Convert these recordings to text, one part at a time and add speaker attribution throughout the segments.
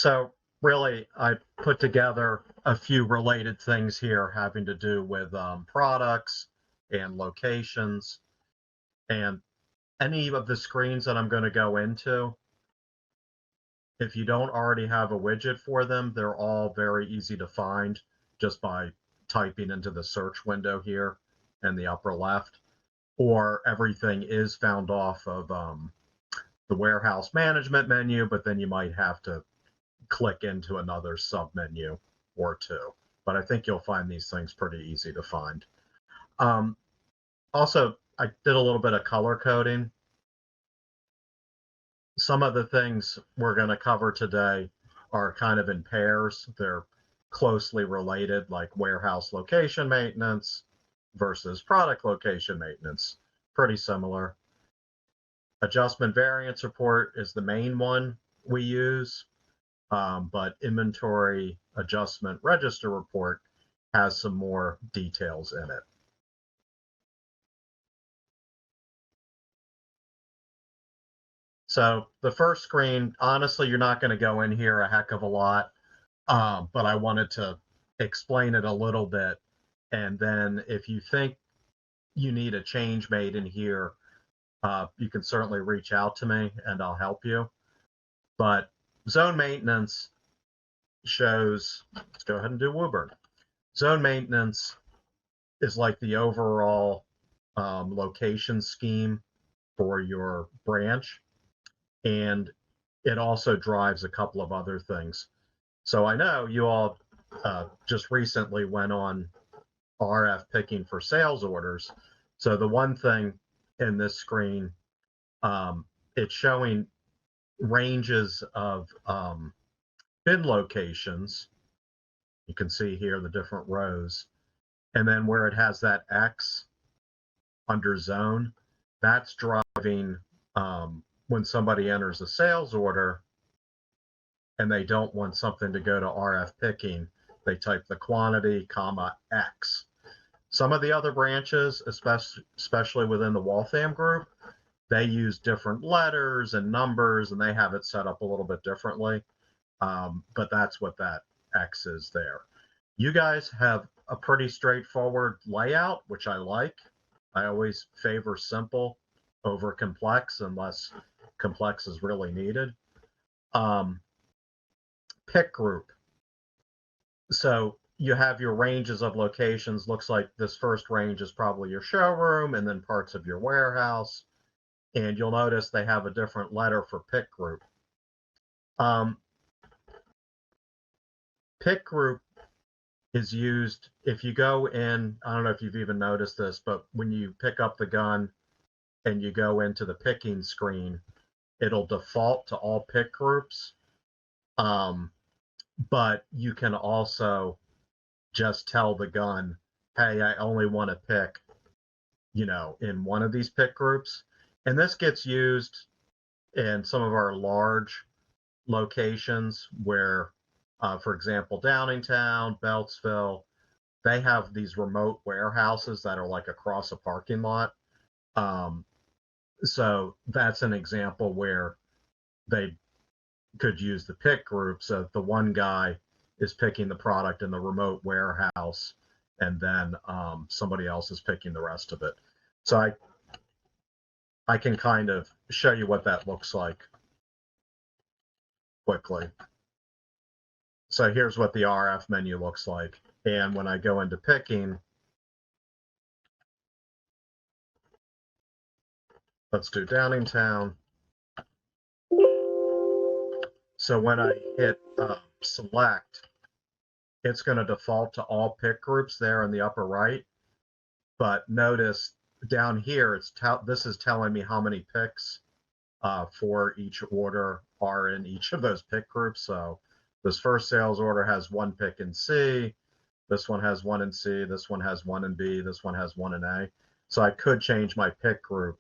Speaker 1: So really, I put together a few related things here having to do with products and locations. And any of the screens that I'm going to go into, if you don't already have a widget for them, they're all very easy to find just by typing into the search window here in the upper left, or everything is found off of the warehouse management menu, but then you might have to click into another sub menu or two. But I think you'll find these things pretty easy to find. Um, Also, I did a little bit of color coding. Some of the things we're going to cover today are kind of in pairs. They're closely related, like warehouse location maintenance versus product location maintenance. Pretty similar. Adjustment variance report is the main one we use, but inventory adjustment register report has some more details in it. So the first screen, honestly, you're not going to go in here a heck of a lot, but I wanted to explain it a little bit. And then if you think you need a change made in here, you can certainly reach out to me and I'll help you. But zone maintenance shows, let's go ahead and do Woburn. Zone maintenance is like the overall location scheme for your branch. And it also drives a couple of other things. So I know you all just recently went on RF picking for sales orders. So the one thing in this screen, it's showing ranges of bin locations. You can see here the different rows. And then where it has that X under zone, that's driving when somebody enters a sales order and they don't want something to go to RF picking, they type the quantity, comma, X. Some of the other branches, especially within the Waltham group, they use different letters and numbers, and they have it set up a little bit differently. But that's what that X is there. You guys have a pretty straightforward layout, which I like. I always favor simple over complex unless complex is really needed. Pick group. So you have your ranges of locations. Looks like this first range is probably your showroom and then parts of your warehouse. And you'll notice they have a different letter for pick group. Pick group is used if you go in, I don't know if you've even noticed this, but when you pick up the gun and you go into the picking screen, it'll default to all pick groups. But you can also just tell the gun, hey, I only want to pick, in one of these pick groups. And this gets used in some of our large locations where, for example, Downingtown, Beltsville, they have these remote warehouses that are like across a parking lot. So that's an example where they could use the pick group. So the one guy is picking the product in the remote warehouse, and then somebody else is picking the rest of it. So I can kind of show you what that looks like quickly. So here's what the RF menu looks like. And when I go into picking, let's do Downingtown. So when I hit select, it's going to default to all pick groups there in the upper right. But notice down here, this is telling me how many picks for each order are in each of those pick groups. So this first sales order has one pick in C. This one has one in C. This one has one in B. This one has one in A. So I could change my pick group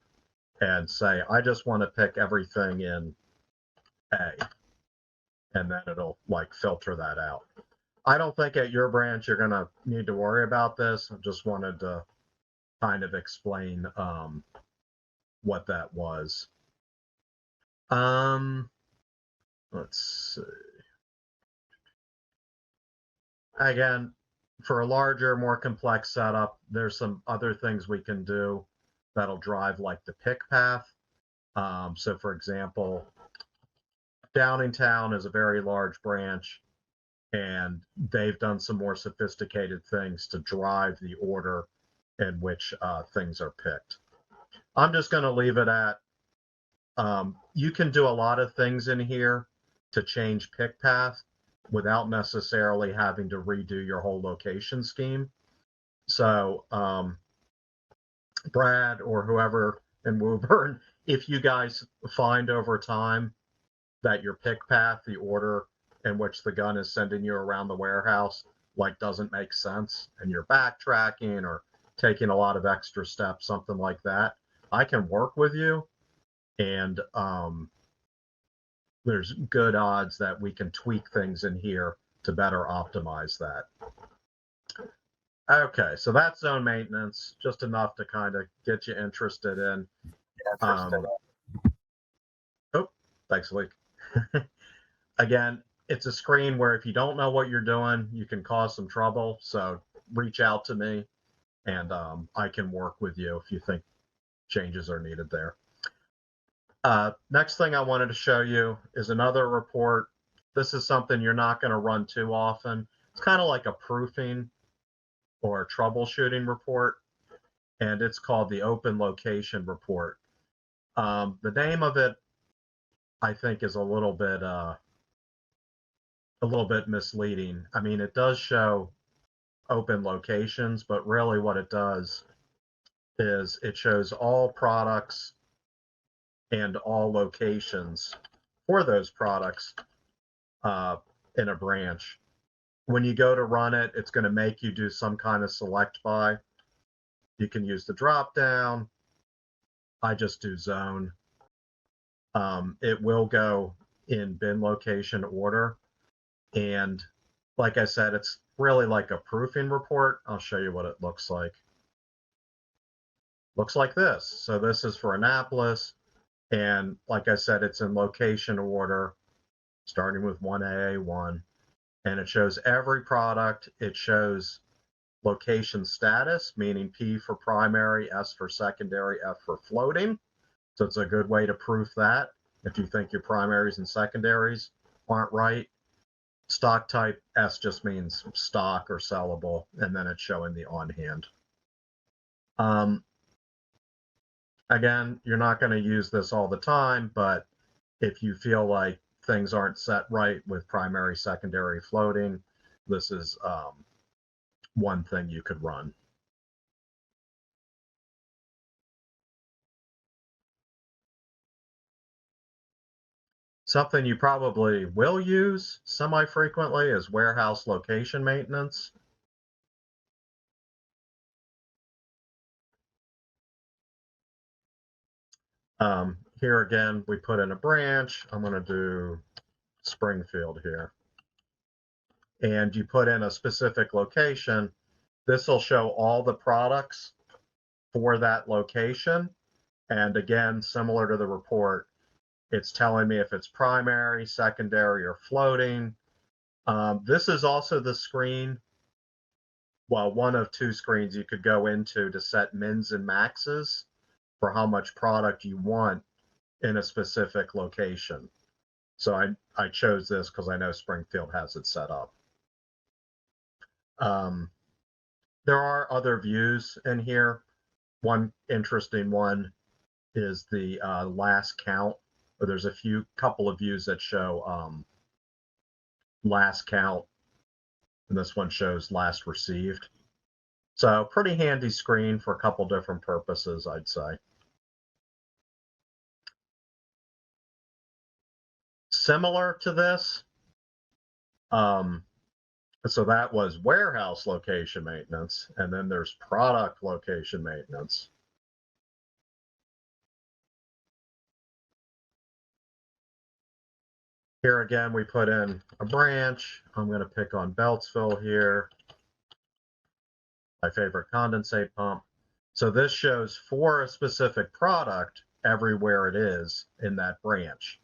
Speaker 1: and say, I just want to pick everything in A. And then it'll like filter that out. I don't think at your branch you're going to need to worry about this. I just wanted to kind of explain what that was. Let's see. Again, for a larger, more complex setup, there's some other things we can do that'll drive like the pick path. So for example, Downingtown is a very large branch, and they've done some more sophisticated things to drive the order in which things are picked. I'm just going to leave it at you can do a lot of things in here to change pick path without necessarily having to redo your whole location scheme. So, Brad or whoever in Woburn, if you guys find over time that your pick path, the order in which the gun is sending you around the warehouse, like doesn't make sense, and you're backtracking or taking a lot of extra steps, something like that, I can work with you, and there's good odds that we can tweak things in here to better optimize that. Okay, so that's zone maintenance, just enough to kind of get you interested in. Oh, thanks, Leak. Again, it's a screen where if you don't know what you're doing, you can cause some trouble. So reach out to me, and I can work with you if you think changes are needed there. Next thing I wanted to show you is another report. This is something you're not going to run too often. It's kind of like a proofing or a troubleshooting report, and it's called the Open Location Report. The name of it, I think, is a little bit misleading. I mean, it does show open locations, but really what it does is it shows all products and all locations for those products in a branch. When you go to run it, it's going to make you do some kind of select by. You can use the drop down. I just do zone. It will go in bin location order. And like I said, it's really like a proofing report. I'll show you what it looks like. Looks like this. So this is for Annapolis. And like I said, it's in location order, starting with 1AA1. And it shows every product. It shows location status, meaning P for primary, S for secondary, F for floating. So it's a good way to proof that if you think your primaries and secondaries aren't right. Stock type, S just means stock or sellable, and then it's showing the on hand. Again, you're not going to use this all the time, but if you feel like things aren't set right with primary, secondary floating, this is one thing you could run. Something you probably will use semi-frequently is warehouse location maintenance. Here again, we put in a branch. I'm going to do Springfield here. And you put in a specific location. This will show all the products for that location. And again, similar to the report, it's telling me if it's primary, secondary, or floating. This is also the screen, well, one of two screens you could go into to set mins and maxes for how much product you want in a specific location. So I chose this because I know Springfield has it set up. There are other views in here. One interesting one is the last count. There's a couple of views that show last count, and this one shows last received. So pretty handy screen for a couple different purposes, I'd say. Similar to this, so that was warehouse location maintenance, and then there's product location maintenance. Here again, we put in a branch. I'm going to pick on Beltsville here, my favorite condensate pump. So this shows for a specific product everywhere it is in that branch.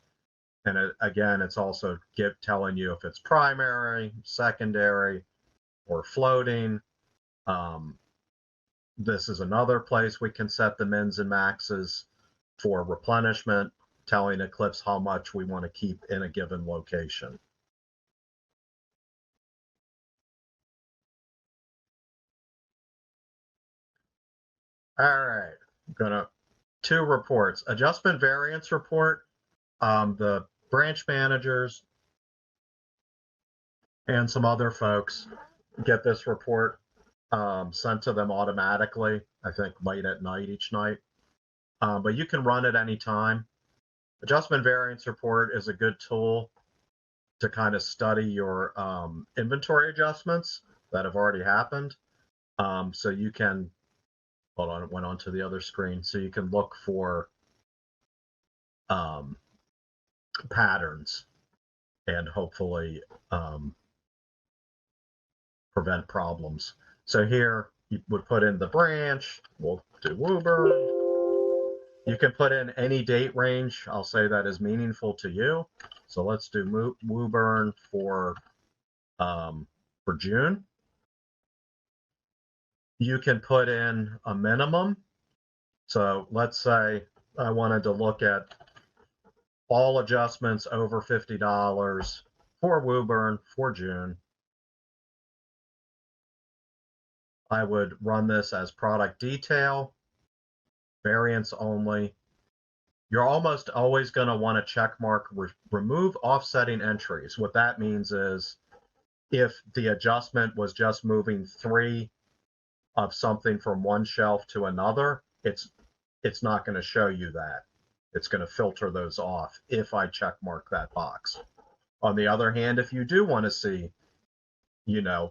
Speaker 1: And again, it's also telling you if it's primary, secondary, or floating. This is another place we can set the mins and maxes for replenishment, telling Eclipse how much we want to keep in a given location. All right, I'm gonna two reports. Adjustment variance report. The branch managers and some other folks get this report sent to them automatically, I think late at night each night. But you can run it anytime. Adjustment variance report is a good tool to kind of study your inventory adjustments that have already happened. So you can, hold on, it went onto the other screen. So you can look for patterns and hopefully prevent problems. So here you would put in the branch, we'll do Woburn. You can put in any date range. I'll say that is meaningful to you. So let's do Woburn for June. You can put in a minimum. So let's say I wanted to look at all adjustments over $50 for Woburn for June. I would run this as product detail, variance only. You're almost always going to want to check mark remove offsetting entries. What that means is if the adjustment was just moving 3 of something from one shelf to another, it's not going to show you that. It's going to filter those off if I check mark that box. On the other hand, if you do want to see,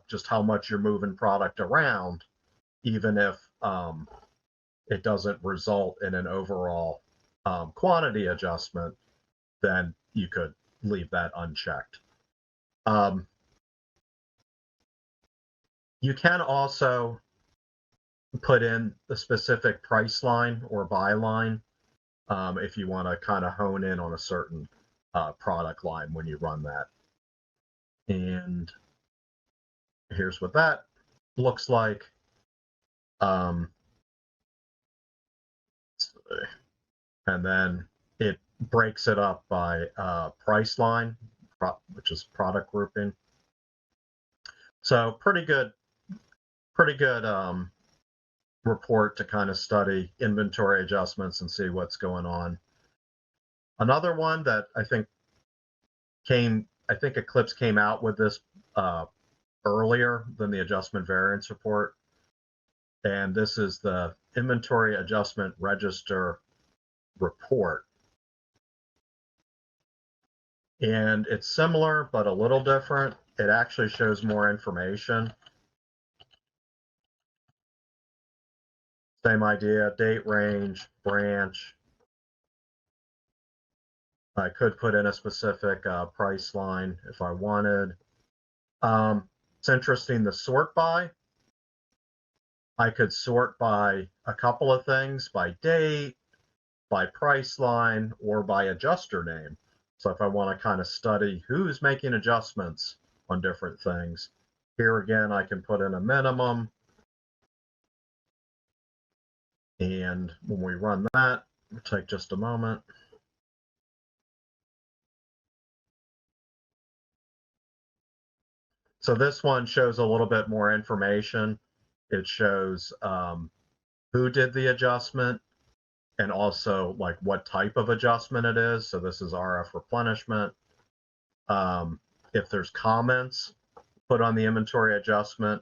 Speaker 1: just how much you're moving product around, even if it doesn't result in an overall quantity adjustment, then you could leave that unchecked. You can also put in the specific price line or buy line if you want to kind of hone in on a certain product line when you run that. And here's what that looks like. And then it breaks it up by price line, which is product grouping. So pretty good report to kind of study inventory adjustments and see what's going on. Another one that I think Eclipse came out with this earlier than the adjustment variance report. And this is the inventory adjustment register report. And it's similar, but a little different. It actually shows more information. Same idea, date range, branch. I could put in a specific price line if I wanted. It's interesting, the sort by. I could sort by a couple of things, by date, by price line, or by adjuster name. So if I want to kind of study who's making adjustments on different things, here again, I can put in a minimum. And when we run that, it'll take just a moment. So this one shows a little bit more information. It shows who did the adjustment and also like what type of adjustment it is. So this is RF replenishment. If there's comments put on the inventory adjustment,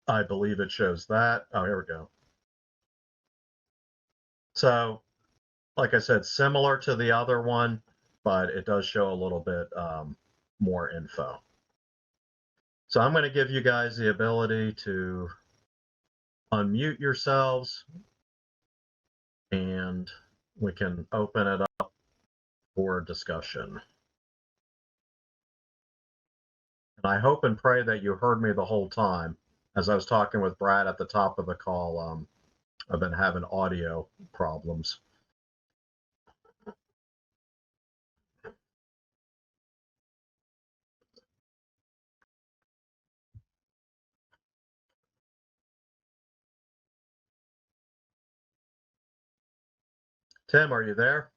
Speaker 1: I believe it shows that. Oh, here we go. So, like I said, similar to the other one, but it does show a little bit more info. So I'm going to give you guys the ability to unmute yourselves and we can open it up for discussion. And I hope and pray that you heard me the whole time. As I was talking with Brad at the top of the call, I've been having audio problems. Tim, are you there?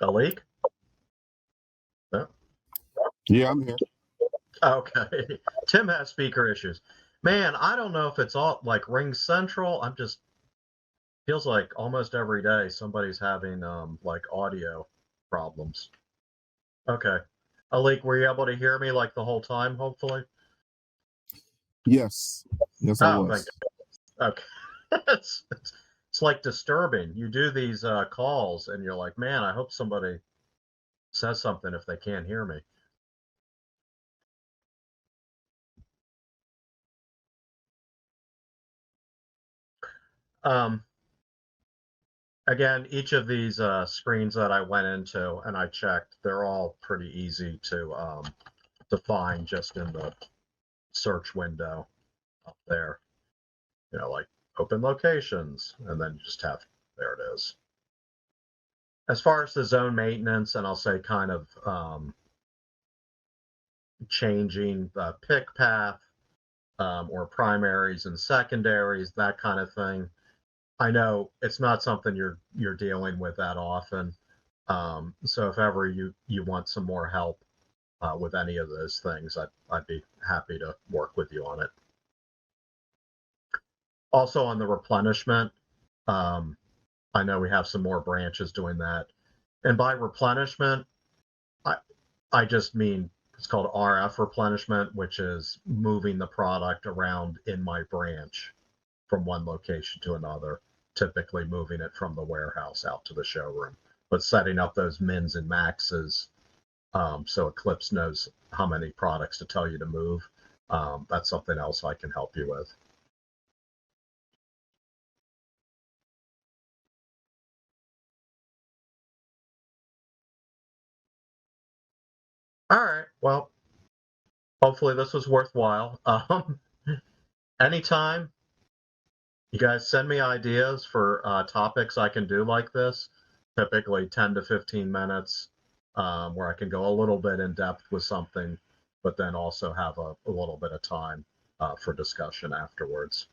Speaker 1: A leak? No?
Speaker 2: Yeah, I'm here.
Speaker 1: Okay. Tim has speaker issues. Man, I don't know if it's all like Ring Central. I'm just feels like almost every day somebody's having like audio problems. Okay. Alik, were you able to hear me like the whole time, hopefully?
Speaker 2: Yes. Yes, I
Speaker 1: Oh, thank
Speaker 2: was.
Speaker 1: you. Okay. It's like disturbing. You do these calls and you're like, man, I hope somebody says something if they can't hear me. Um, Again, each of these screens that I went into and I checked, they're all pretty easy to find just in the search window up there. You know, like open locations, and then you just have, there it is. As far as the zone maintenance, and I'll say kind of changing the pick path or primaries and secondaries, that kind of thing. I know it's not something you're dealing with that often. So if ever you want some more help with any of those things, I'd be happy to work with you on it. Also on the replenishment, um, I know we have some more branches doing that. And by replenishment, I I just mean it's called RF replenishment, which is moving the product around in my branch from one location to another, typically moving it from the warehouse out to the showroom, but setting up those mins and maxes so Eclipse knows how many products to tell you to move. That's something else I can help you with. All right. Well, hopefully this was worthwhile. Anytime you guys send me ideas for topics I can do like this, typically 10 to 15 minutes, where I can go a little bit in depth with something, but then also have a little bit of time for discussion afterwards.